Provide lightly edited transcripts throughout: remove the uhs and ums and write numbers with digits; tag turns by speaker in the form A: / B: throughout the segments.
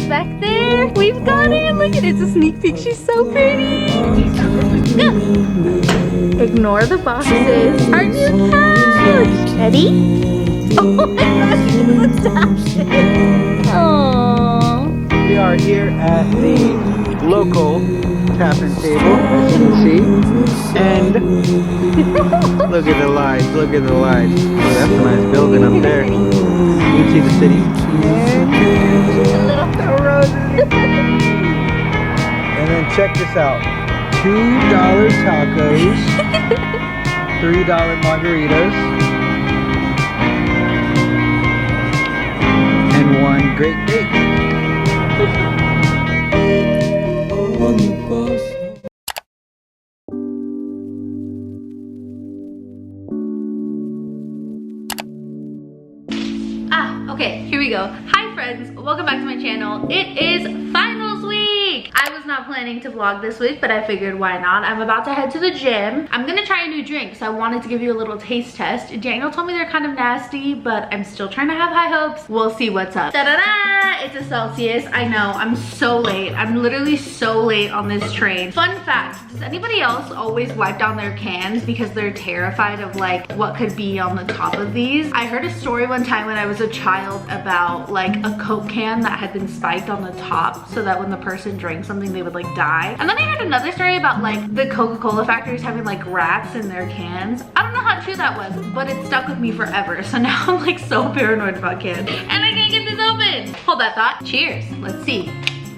A: Back there, we've got it. Look at it, it's a sneak peek. She's so pretty. Go. Ignore the boxes. Our new couch. Ready? Oh my gosh, what's happening? Aww.
B: We are here at the local tapping table, as you can see. And look at the lights, look at the lights. Oh, that's a nice building up there. You can see the city. And then check this out. $2 tacos, $3 margaritas, and one great date.
A: Okay, here we go. Hi friends, welcome back to my channel. It is finals week. I was not planning to vlog this week, but I figured why not. I'm about to head to the gym. I'm gonna try a new drink, so I wanted to give you a little taste test. Daniel told me they're kind of nasty, but I'm still trying to have high hopes. We'll see what's up. Da-da-da! It's a Celsius. I know, I'm so late. I'm literally so late on this train. Fun fact, does anybody else always wipe down their cans because they're terrified of like what could be on the top of these? I heard a story one time when I was a child about like a Coke can that had been spiked on the top so that when the person drank something they would like die. And then I heard another story about like the Coca-Cola factories having like rats in their cans. I don't know how true that was, but it stuck with me forever. So now I'm like so paranoid about cans. And I can't get this open. Hold that thought. Cheers. Let's see.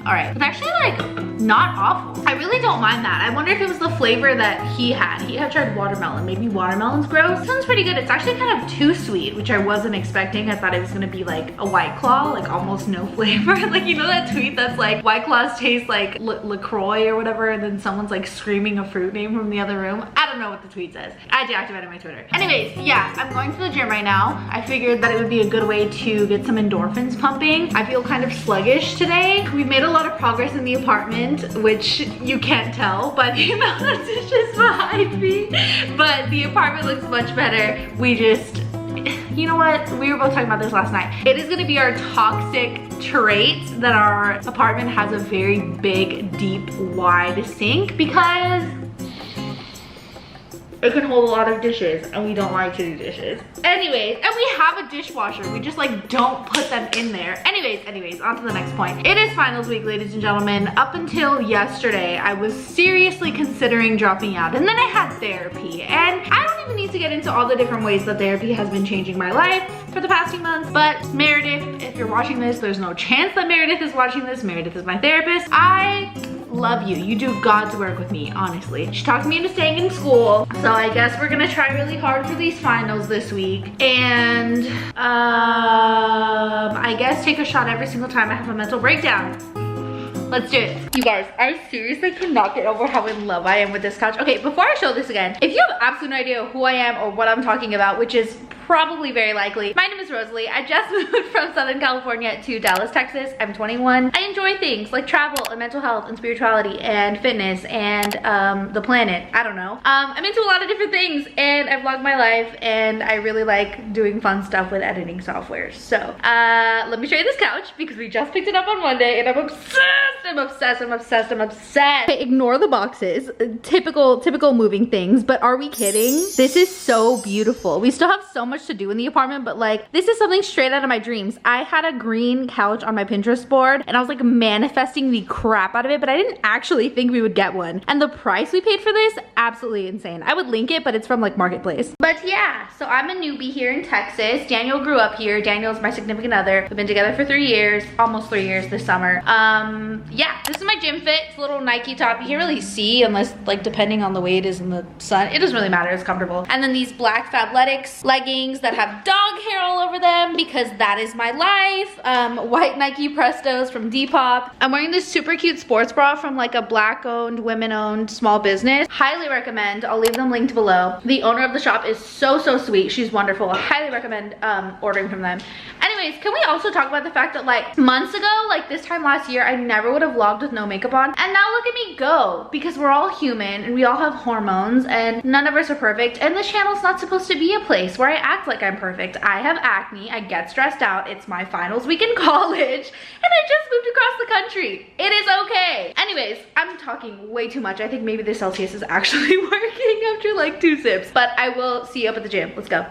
A: All right, it's actually like not awful. I really don't mind that. I wonder if it was the flavor that he had. He had tried watermelon. Maybe watermelon's gross. This one's pretty good. It's actually kind of too sweet, which I wasn't expecting. I thought it was gonna be like a White Claw, like almost no flavor. Like, you know that tweet that's like, White Claws taste like LaCroix or whatever, and then someone's like screaming a fruit name from the other room. I don't know what the tweet says. I deactivated my Twitter. Anyways, yeah, I'm going to the gym right now. I figured that it would be a good way to get some endorphins pumping. I feel kind of sluggish today. We've made a lot of progress in the apartment, which you can't tell by the amount of dishes behind me, but the apartment looks much better. We just, you know what? We were both talking about this last night. It is gonna be our toxic trait that our apartment has a very big, deep, wide sink because it can hold a lot of dishes and we don't like to do dishes. Anyways, and we have a dishwasher. We just like don't put them in there. Anyways, on to the next point. It is finals week, ladies and gentlemen. Up until yesterday, I was seriously considering dropping out, and then I had therapy. And I don't even need to get into all the different ways that therapy has been changing my life for the past few months, but Meredith, if you're watching this, there's no chance that Meredith is watching this. Meredith is my therapist. I love you. You do God's work with me, honestly. She talked me into staying in school, so I guess we're gonna try really hard for these finals this week, and I guess take a shot every single time I have a mental breakdown. Let's do it. You guys, I seriously cannot get over how in love I am with this couch. Okay, before I show this again, if you have absolutely no idea who I am or what I'm talking about, which is probably very likely, my name is Rosalie. I just moved from Southern California to Dallas, Texas. I'm 21. I enjoy things like travel and mental health and spirituality and fitness and the planet. I don't know. I'm into a lot of different things, and I vlog my life, and I really like doing fun stuff with editing software. So let me show you this couch because we just picked it up on Monday, and I'm obsessed. I'm obsessed. Okay, ignore the boxes. Typical moving things, but are we kidding? This is so beautiful. We still have so much to do in the apartment, but like, this is something straight out of my dreams. I had a green couch on my Pinterest board, and I was like manifesting the crap out of it, but I didn't actually think we would get one. And the price we paid for this, absolutely insane. I would link it, but it's from like Marketplace. But yeah, so I'm a newbie here in Texas. Daniel grew up here. Daniel's my significant other. We've been together for 3 years, almost 3 years this summer. Yeah, this is my gym fit. It's a little Nike top. You can't really see unless, like, depending on the way it is in the sun. It doesn't really matter. It's comfortable. And then these black Fabletics leggings. leggings that have dog hair all over them because that is my life. White Nike Prestos from Depop. I'm wearing this super cute sports bra from like a black owned, women owned small business. Highly recommend. I'll leave them linked below. The owner of the shop is so sweet. She's wonderful. I highly recommend ordering from them. Anyways, can we also talk about the fact that like months ago, like this time last year, I never would have vlogged with no makeup on, and now look at me go, because we're all human and we all have hormones and none of us are perfect, and this channel's not supposed to be a place where I act like I'm perfect. I have acne, I get stressed out, it's my finals week in college, and I just moved across the country. It is okay. Anyways, I'm talking way too much. I think maybe the Celsius is actually working after like 2 sips, but I will see you up at the gym. Let's go.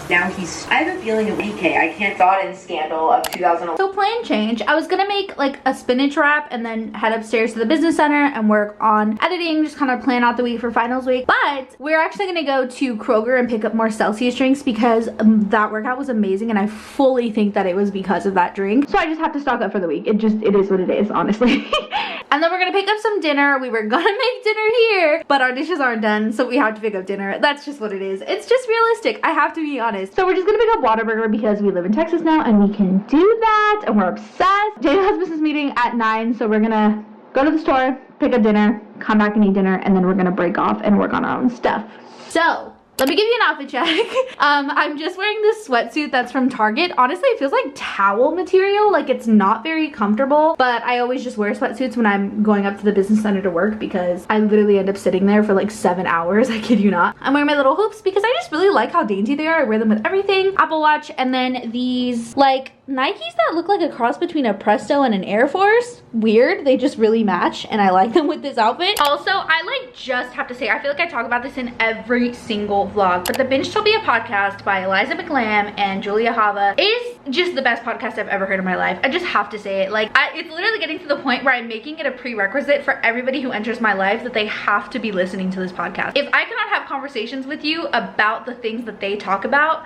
C: Now I have a feeling of BK. I can't thought in scandal of 2011.
A: So plan change. I was gonna make like a spinach wrap and then head upstairs to the business center and work on editing, just kind of plan out the week for finals week. But we're actually gonna go to Kroger and pick up more Celsius drinks because that workout was amazing and I fully think that it was because of that drink. So I just have to stock up for the week. It is what it is, honestly. And then we're gonna pick up some dinner. We were gonna make dinner here, but our dishes aren't done, so we have to pick up dinner. That's just what it is. It's just realistic. I have to be honest. So we're just gonna pick up Whataburger because we live in Texas now and we can do that, and we're obsessed. Dana has business meeting at 9, so we're gonna go to the store, pick up dinner, come back and eat dinner, and then we're gonna break off and work on our own stuff. So let me give you an outfit check. I'm just wearing this sweatsuit that's from Target. Honestly, it feels like towel material. Like it's not very comfortable, but I always just wear sweatsuits when I'm going up to the business center to work because I literally end up sitting there for like 7 hours. I kid you not. I'm wearing my little hoops because I just really like how dainty they are. I wear them with everything. Apple Watch, and then these like Nikes that look like a cross between a Presto and an Air Force. Weird. They just really match and I like them with this outfit. Also, I like just have to say, I feel like I talk about this in every single vlog, but the Binge-topia podcast by Eliza McLam and Julia Hava is just the best podcast I've ever heard in my life. I just have to say it. Like, it's literally getting to the point where I'm making it a prerequisite for everybody who enters my life that they have to be listening to this podcast. If I cannot have conversations with you about the things that they talk about,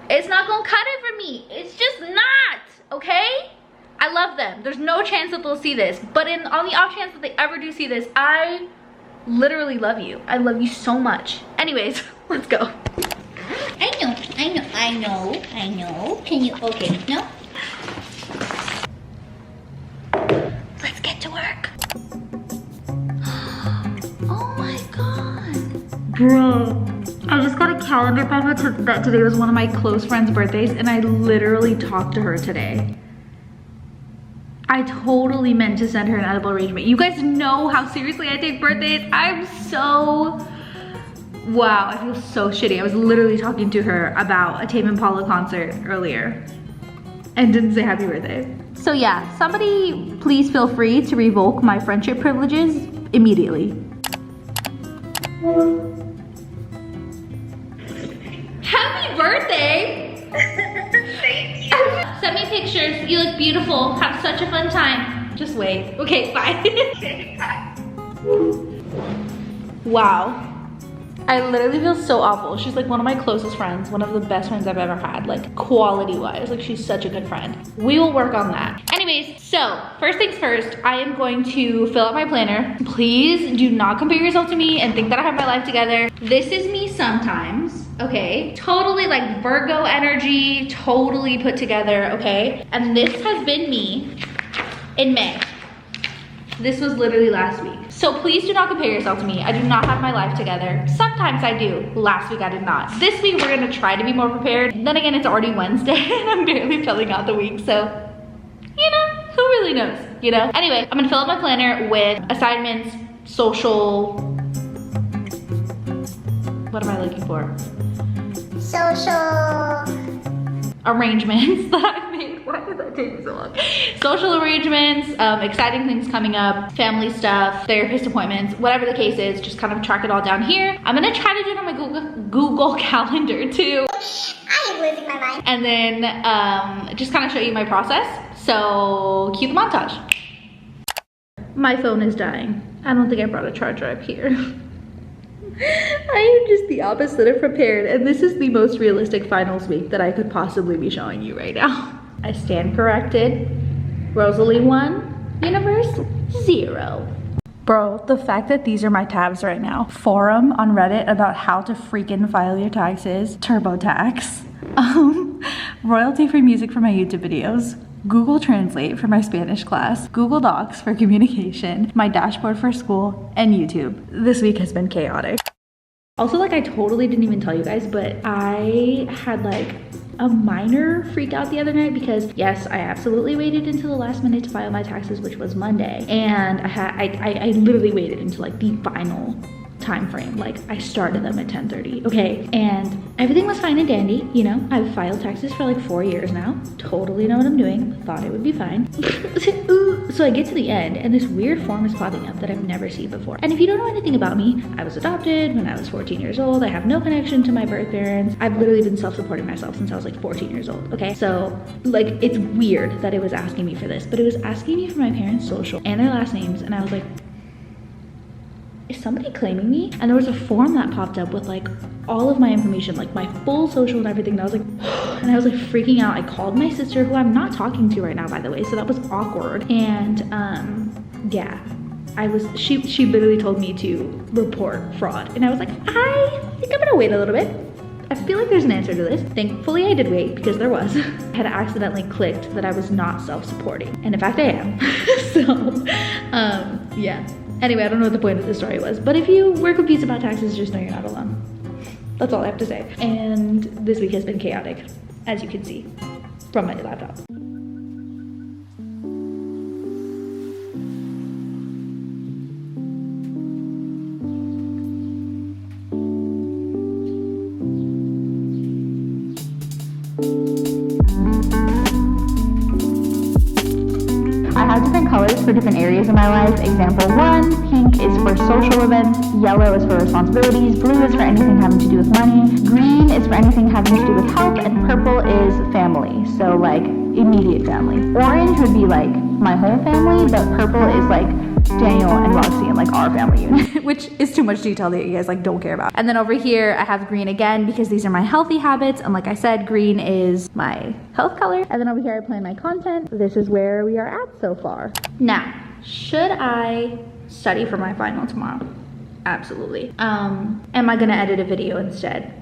A: it's not gonna cut it for me. It's just not, okay? I love them. There's no chance that they'll see this, but on the off chance that they ever do see this, I literally love you. I love you so much. Anyways, let's go.
D: I know. Can you, okay, no? Let's get to work. Oh my God.
A: Bro, I just got a calendar from her that today was one of my close friends' birthdays and I literally talked to her today. I totally meant to send her an edible arrangement. You guys know how seriously I take birthdays. I'm so, wow, I feel so shitty. I was literally talking to her about a Tame Impala concert earlier and didn't say happy birthday. So yeah, somebody please feel free to revoke my friendship privileges immediately. Happy birthday!
C: Thank you.
A: Send me pictures. You look beautiful. Have such a fun time. Just wait. Okay, bye.
C: Okay, bye.
A: Wow. I literally feel so awful. She's like one of my closest friends, one of the best friends I've ever had, like quality wise. Like she's such a good friend. We will work on that. Anyways, so first things first, I am going to fill out my planner. Please do not compare yourself to me and think that I have my life together. This is me sometimes, okay? Totally like Virgo energy, totally put together, okay? And this has been me in May. This was literally last week. So please do not compare yourself to me. I do not have my life together. Sometimes I do. Last week I did not. This week we're gonna try to be more prepared. Then again, it's already Wednesday and I'm barely filling out the week. So, you know, who really knows, you know? Anyway, I'm gonna fill out my planner with assignments, social, what am I looking for?
D: Social
A: arrangements that I've made. Why did that take me so long? Social arrangements, exciting things coming up, family stuff, therapist appointments, whatever the case is, just kind of track it all down here. I'm gonna try to do it on my Google Calendar too.
D: I am losing my mind.
A: And then just kind of show you my process. So cue the montage. My phone is dying. I don't think I brought a charger up here. I am just the opposite of prepared, and this is the most realistic finals week that I could possibly be showing you right now. I stand corrected. Rosalie 1, universe 0. Bro, the fact that these are my tabs right now. Forum on Reddit about how to freaking file your taxes. TurboTax. Royalty-free music for my YouTube videos. Google Translate for my Spanish class. Google Docs for communication. My dashboard for school. And YouTube. This week has been chaotic. Also, like, I totally didn't even tell you guys, but I had like a minor freak out the other night because yes, I absolutely waited until the last minute to file my taxes, which was Monday, and I literally waited until like the final time frame. Like, I started them at 10:30, okay, and everything was fine and dandy. You know, I've filed taxes for like 4 years now, totally know what I'm doing, thought it would be fine. So I get to the end and this weird form is popping up that I've never seen before. And if you don't know anything about me, I was adopted when I was 14 years old. I have no connection to my birth parents. I've literally been self-supporting myself since I was like 14 years old, okay? So like, it's weird that it was asking me for this, but it was asking me for my parents' social and their last names, and I was like, is somebody claiming me? And there was a form that popped up with like all of my information, like my full social and everything, and I was like, and I was like freaking out. I called my sister, who I'm not talking to right now, by the way, so that was awkward. And yeah, she literally told me to report fraud, and I was like, I think I'm gonna wait a little bit. I feel like there's an answer to this. Thankfully I did wait, because there was. I had accidentally clicked that I was not self-supporting, and in fact I am. So yeah. Anyway, I don't know what the point of the story was, but if you were confused about taxes, just know you're not alone. That's all I have to say. And this week has been chaotic, as you can see from my laptop. I have different colors for different areas of my life. Example 1, pink is for social events, yellow is for responsibilities, blue is for anything having to do with money, green is for anything having to do with health, and purple is family, so like immediate family. Orange would be like my whole family, but purple is like Daniel and Roxy and like our family unit, which is too much detail that you guys like don't care about. And then over here I have green again because these are my healthy habits, and like I said, green is my health color. And then over here I plan my content. This is where we are at so far. Now, should I study for my final tomorrow? Absolutely. Am I gonna edit a video instead?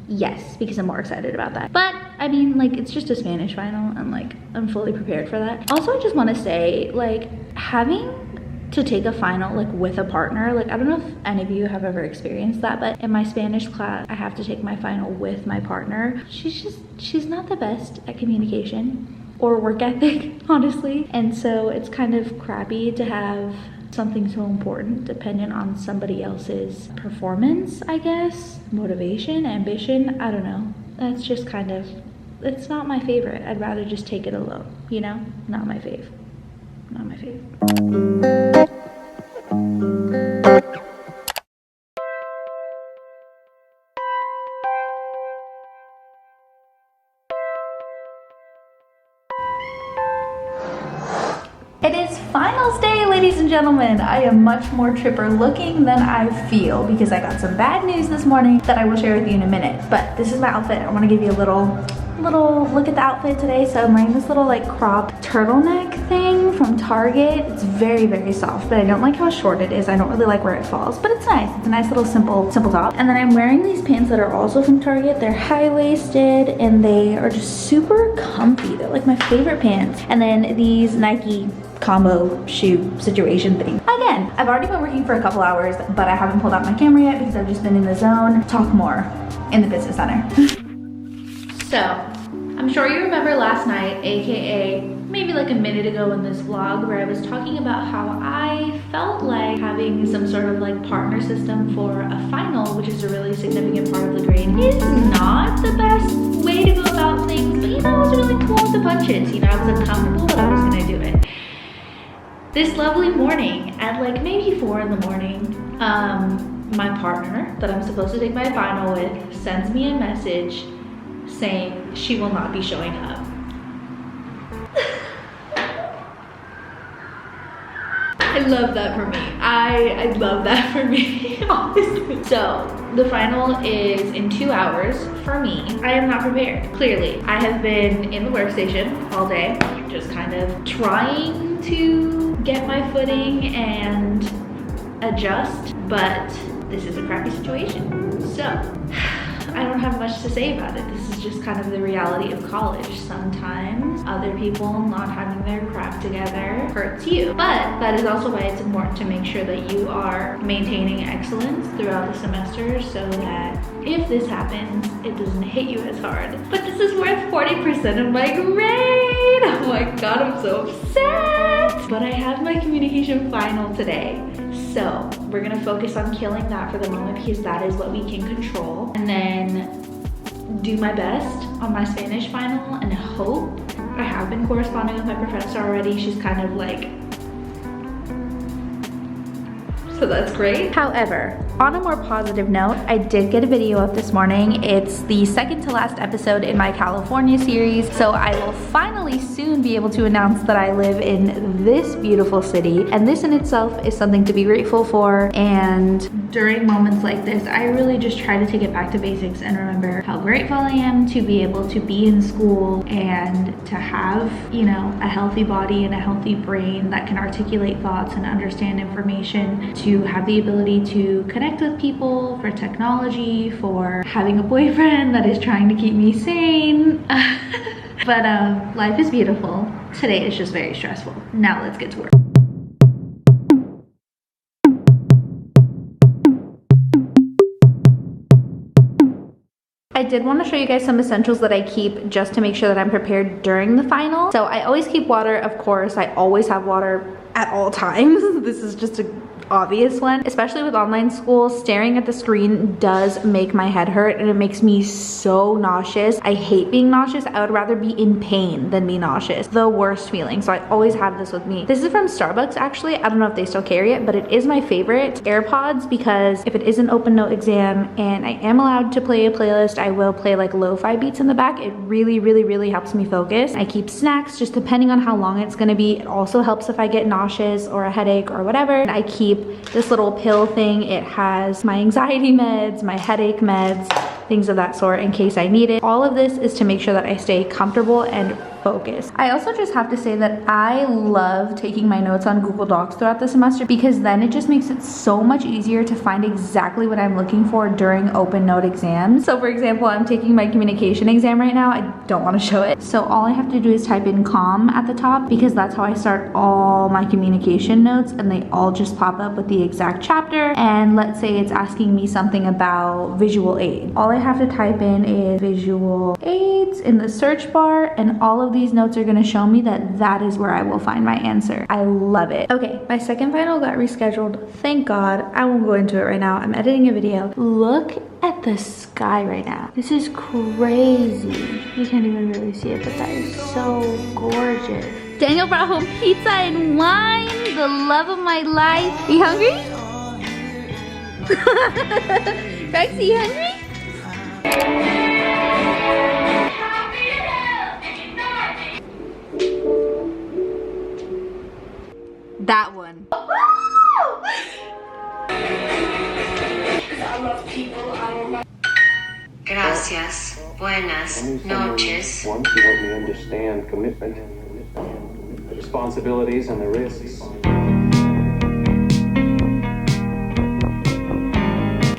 A: Yes, because I'm more excited about that. But I mean, like, it's just a Spanish final, and like I'm fully prepared for that. Also, I just want to say, like, having to take a final like with a partner, like, I don't know if any of you have ever experienced that, but in my Spanish class I have to take my final with my partner. She's not the best at communication or work ethic, honestly, and so it's kind of crappy to have something so important dependent on somebody else's performance, I guess, motivation, ambition, I don't know. That's just kind of, it's not my favorite. I'd rather just take it alone, you know? Not my fave. Not my fave. It is finals day, ladies and gentlemen. I am much more chipper looking than I feel because I got some bad news this morning that I will share with you in a minute. But this is my outfit. I want to give you a little look at the outfit today. So I'm wearing this little like crop turtleneck thing from Target. It's very, very soft, but I don't like how short it is. I don't really like where it falls, but it's nice. It's a nice little simple top. And then I'm wearing these pants that are also from Target. They're high-waisted and they are just super comfy. They're like my favorite pants. And then these Nike combo shoe situation thing. Again, I've already been working for a couple hours, but I haven't pulled out my camera yet because I've just been in the zone. Talk more in the business center. So, I'm sure you remember last night, aka maybe like a minute ago in this vlog, where I was talking about how I felt like having some sort of like partner system for a final, which is a really significant part of the grade, is not the best way to go about things, but you know, I was really cool with the punches. You know, I was uncomfortable, but I was gonna do it. This lovely morning, at like maybe 4 in the morning, my partner that I'm supposed to take my final with sends me a message saying she will not be showing up. I love that for me. I love that for me, honestly. So the final is in 2 hours for me. I am not prepared, clearly. I have been in the workstation all day, just kind of trying to get my footing and adjust, but this is a crappy situation. So I don't have much to say about it. This is just kind of the reality of college. Sometimes other people not having their crap together hurts you. But that is also why it's important to make sure that you are maintaining excellence throughout the semester so that if this happens, it doesn't hit you as hard. But this is worth 40% of my grade. Oh my God, I'm so upset. But I have my communication final today. So we're gonna focus on killing that for the moment because that is what we can control. And then do my best on my Spanish final and hope. I have been corresponding with my professor already. She's kind of like, so that's great. However, on a more positive note, I did get a video up this morning. It's the second to last episode in my California series. So I will finally soon be able to announce that I live in this beautiful city. And this in itself is something to be grateful for. And during moments like this, I really just try to take it back to basics and remember how grateful I am to be able to be in school and to have, you know, a healthy body and a healthy brain that can articulate thoughts and understand information, to have the ability to connect with people, for technology, for having a boyfriend that is trying to keep me sane. But life is beautiful. Today is just very stressful. Now let's get to work. I did want to show you guys some essentials that I keep just to make sure that I'm prepared during the final. So I always keep water, of course. I always have water at all times. This is just a obvious one, especially with online school. Staring at the screen does make my head hurt and it makes me so nauseous. I hate being nauseous. I would rather be in pain than be nauseous. The worst feeling. So I always have this with me. This is from Starbucks actually. I don't know if they still carry it, but it is my favorite. AirPods, because if it is an open note exam and I am allowed to play a playlist, I will play like lo-fi beats in the back. It really helps me focus. I keep snacks just depending on how long it's gonna be. It also helps if I get nauseous or a headache or whatever. And I keep this little pill thing. It has my anxiety meds, my headache meds, things of that sort in case I need it. All of this is to make sure that I stay comfortable and focused. I also just have to say that I love taking my notes on Google Docs throughout the semester because then it just makes it so much easier to find exactly what I'm looking for during open note exams. So for example, I'm taking my communication exam right now. I don't want to show it. So all I have to do is type in calm at the top because that's how I start all my communication notes and they all just pop up with the exact chapter. And let's say it's asking me something about visual aid. All I have to type in is visual aids in the search bar and all of these notes are going to show me that that is where I will find my answer. I love it. Okay, my second final got rescheduled. Thank God. I won't go into it right now. I'm editing a video. Look at the sky right now. This is crazy. You can't even really see it, but that is so gorgeous. Daniel brought home pizza and wine, the love of my life. Are you hungry? Rex, are you hungry? That one.
E: Gracias. Buenas noches.
F: Once you help me understand commitment, the responsibilities and the risks.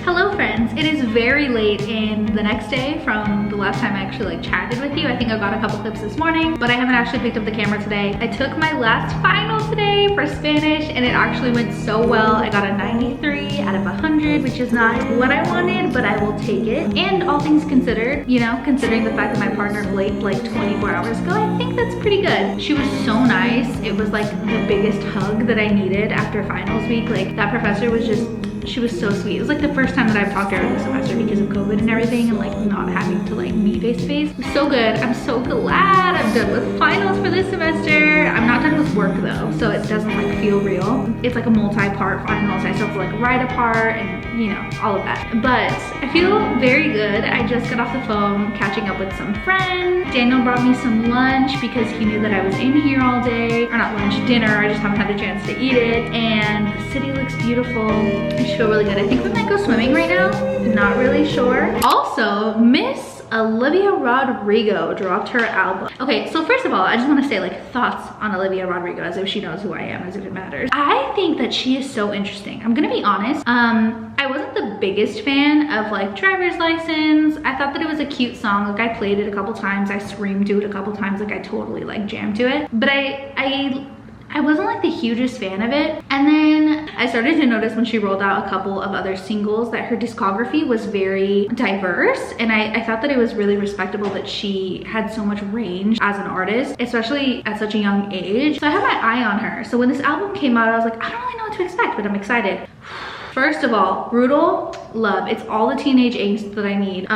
A: Hello friends, it is very late in the next day from the last time I actually chatted with you. I think I got a couple clips this morning, but I haven't actually picked up the camera today. I took my last final today for Spanish and it actually went so well. I got a 93 out of 100, which is not what I wanted, but I will take it. And all things considered, you know, considering the fact that my partner late like 24 hours ago, I think that's pretty good. She was so nice. It was like the biggest hug that I needed after finals week. Like that professor was just, she was so sweet. It was like the first time that I've talked to her this semester because of COVID and everything and like not having to like meet face to face. It was so good. I'm so glad I'm done with finals for this semester. I'm not done with work though, so it doesn't like feel real. It's like a multi-part finals. I still have to like write a part and you know, all of that. But I feel very good. I just got off the phone catching up with some friends. Daniel brought me some lunch because he knew that I was in here all day. Or not lunch, dinner. I just haven't had a chance to eat it. And the city looks beautiful. I just feel really good. I think we might go swimming right now. Not really sure. Also, Miss Olivia Rodrigo dropped her album. Okay, so first of all, I just want to say like thoughts on Olivia Rodrigo, as if she knows who I am, as if it matters. I think that she is so interesting. I'm gonna be honest. I wasn't the biggest fan of like Driver's License. I thought that it was a cute song. Like I played it a couple times. I screamed to it a couple times. Like I totally like jammed to it. But I wasn't like the hugest fan of it. And then I started to notice when she rolled out a couple of other singles that her discography was very diverse. And I thought that it was really respectable that she had so much range as an artist, especially at such a young age. So I had my eye on her. So when this album came out, I was like, I don't really know what to expect, but I'm excited. First of all, Brutal, love. It's all the teenage angst that I need.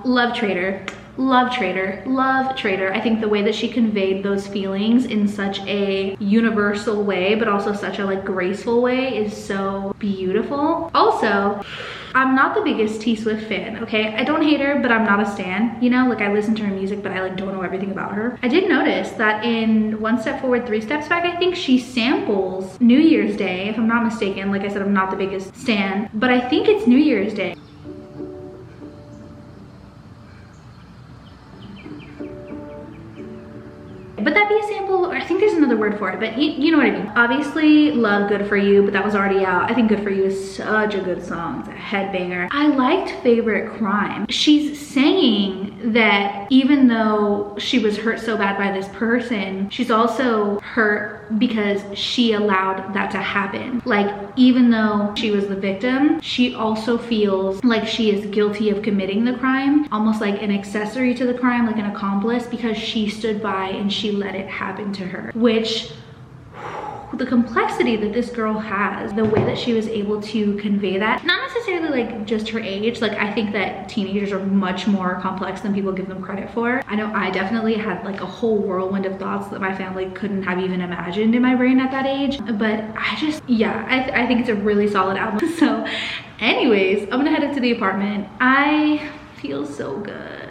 A: Love Trader. Love Trader, love Trader. I think the way that she conveyed those feelings in such a universal way, but also such a like graceful way is so beautiful. Also, I'm not the biggest T Swift fan, okay? I don't hate her, but I'm not a stan, you know? Like I listen to her music, but I like don't know everything about her. I did notice that in One Step Forward, Three Steps Back, I think she samples New Year's Day, if I'm not mistaken. Like I said, I'm not the biggest stan, but I think it's New Year's Day. But that be a sample, or I think there's another word for it, but you know what I mean. Obviously, love Good For You, but that was already out. I think Good For You is such a good song. It's a headbanger. I liked Favorite Crime. She's saying that even though she was hurt so bad by this person, she's also hurt because she allowed that to happen. Like, even though she was the victim, she also feels like she is guilty of committing the crime, almost like an accessory to the crime, like an accomplice, because she stood by and she let it happen to her. Which, the complexity that this girl has, the way that she was able to convey that, not necessarily like just her age. Like I think that teenagers are much more complex than people give them credit for. I know I definitely had like a whole whirlwind of thoughts that my family couldn't have even imagined in my brain at that age. But I just, yeah, I think it's a really solid album. So anyways, I'm gonna head up to the apartment. I feel so good.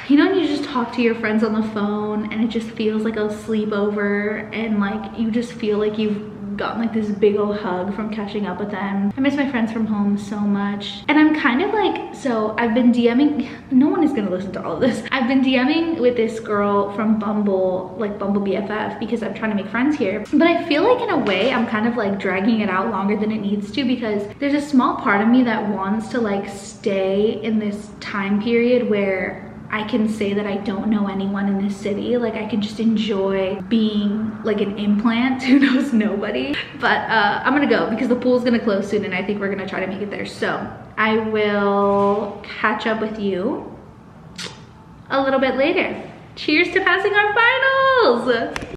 A: You know when you just talk to your friends on the phone and it just feels like a sleepover, and like you just feel like you've gotten like this big old hug from catching up with them. I miss my friends from home so much. And I'm kind of like, so I've been DMing, no one is gonna listen to all of this. I've been DMing with this girl from Bumble, like Bumble BFF, because I'm trying to make friends here. But I feel like in a way I'm kind of like dragging it out longer than it needs to, because there's a small part of me that wants to like stay in this time period where I can say that I don't know anyone in this city. Like I can just enjoy being like an implant who knows nobody. But I'm gonna go because the pool's gonna close soon and I think we're gonna try to make it there. So I will catch up with you a little bit later. Cheers to passing our finals.